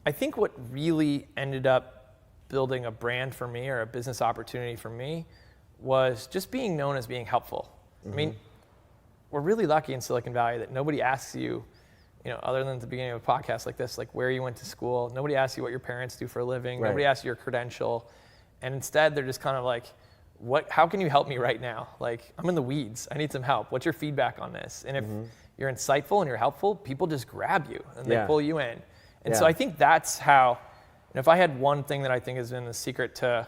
I think what really ended up building a brand for me or a business opportunity for me was just being known as being helpful. I mean, we're really lucky in Silicon Valley that nobody asks you, other than at the beginning of a podcast like this, like where you went to school. Nobody asks you what your parents do for a living. Right. Nobody asks you your credential. And instead, they're just kind of like, how can you help me right now? Like, I'm in the weeds. I need some help. What's your feedback on this? And if you're insightful and you're helpful, people just grab you and they pull you in. And so I think that's how, if I had one thing that I think has been the secret to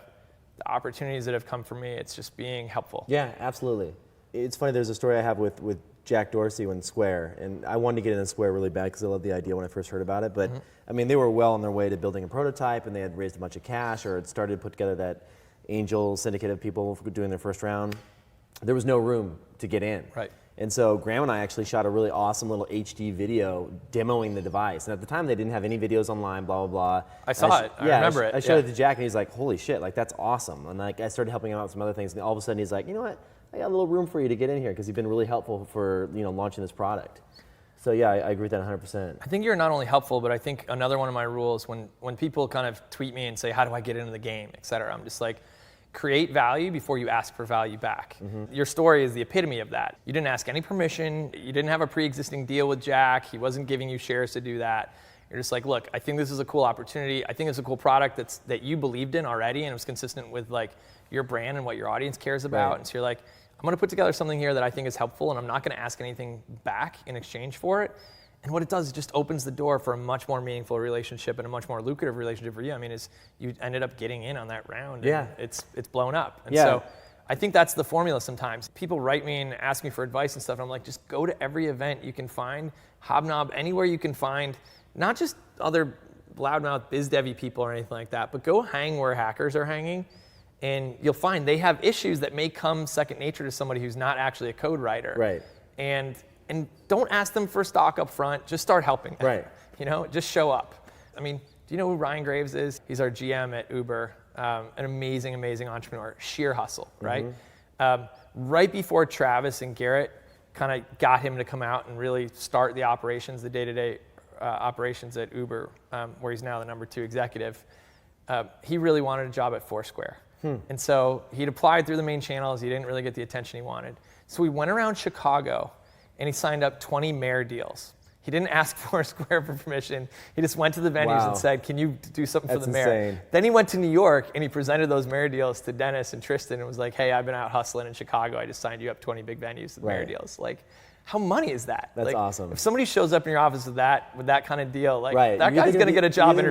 the opportunities that have come for me, it's just being helpful. Yeah, absolutely. It's funny, there's a story I have with Jack Dorsey when Square, and I wanted to get into Square really bad because I loved the idea when I first heard about it, but I mean, they were well on their way to building a prototype, and they had raised a bunch of cash, or had started to put together that angel syndicate of people doing their first round. There was no room to get in. Right. And so Graham and I actually shot a really awesome little HD video demoing the device. And at the time, they didn't have any videos online, blah, blah, blah. I saw it. I remember it. I showed it to Jack, and he's like, holy shit, like, that's awesome. And like, I started helping him out with some other things, and all of a sudden, he's like, you know what? I got a little room for you to get in here, because you've been really helpful for launching this product. So yeah, I agree with that 100%. I think you're not only helpful, but I think another one of my rules, when people kind of tweet me and say, how do I get into the game, et cetera, I'm just like, create value before you ask for value back. Your story is the epitome of that. You didn't ask any permission. You didn't have a pre-existing deal with Jack. He wasn't giving you shares to do that. You're just like, look, I think this is a cool opportunity. I think it's a cool product that you believed in already, and it was consistent with like your brand and what your audience cares about. Right. And so you're like, I'm going to put together something here that I think is helpful, and I'm not going to ask anything back in exchange for it. And what it does is just opens the door for a much more meaningful relationship and a much more lucrative relationship for you. I mean, you ended up getting in on that round. Yeah. And it's blown up. And so I think that's the formula sometimes. People write me and ask me for advice and stuff. And I'm like, just go to every event you can find, hobnob anywhere you can find, not just other loudmouth biz devy people or anything like that, but go hang where hackers are hanging. And you'll find they have issues that may come second nature to somebody who's not actually a code writer. Right. And don't ask them for stock up front. Just start helping them. Right. Just show up. I mean, do you know who Ryan Graves is? He's our GM at Uber. An amazing, amazing entrepreneur. Sheer hustle, right? Right before Travis and Garrett kind of got him to come out and really start the operations, the day-to-day operations at Uber, where he's now the number 2 executive, he really wanted a job at Foursquare. And so he'd applied through the main channels. He didn't really get the attention he wanted. So he went around Chicago, and he signed up 20 mayor deals. He didn't ask Foursquare for permission. He just went to the venues and said, can you do something for the mayor? Insane. Then he went to New York, and he presented those mayor deals to Dennis and Tristan and was like, hey, I've been out hustling in Chicago. I just signed you up 20 big venues to the mayor deals. Like, how money is that? That's like, awesome. If somebody shows up in your office with that kind of deal, like right. that guy's going to get a job interview.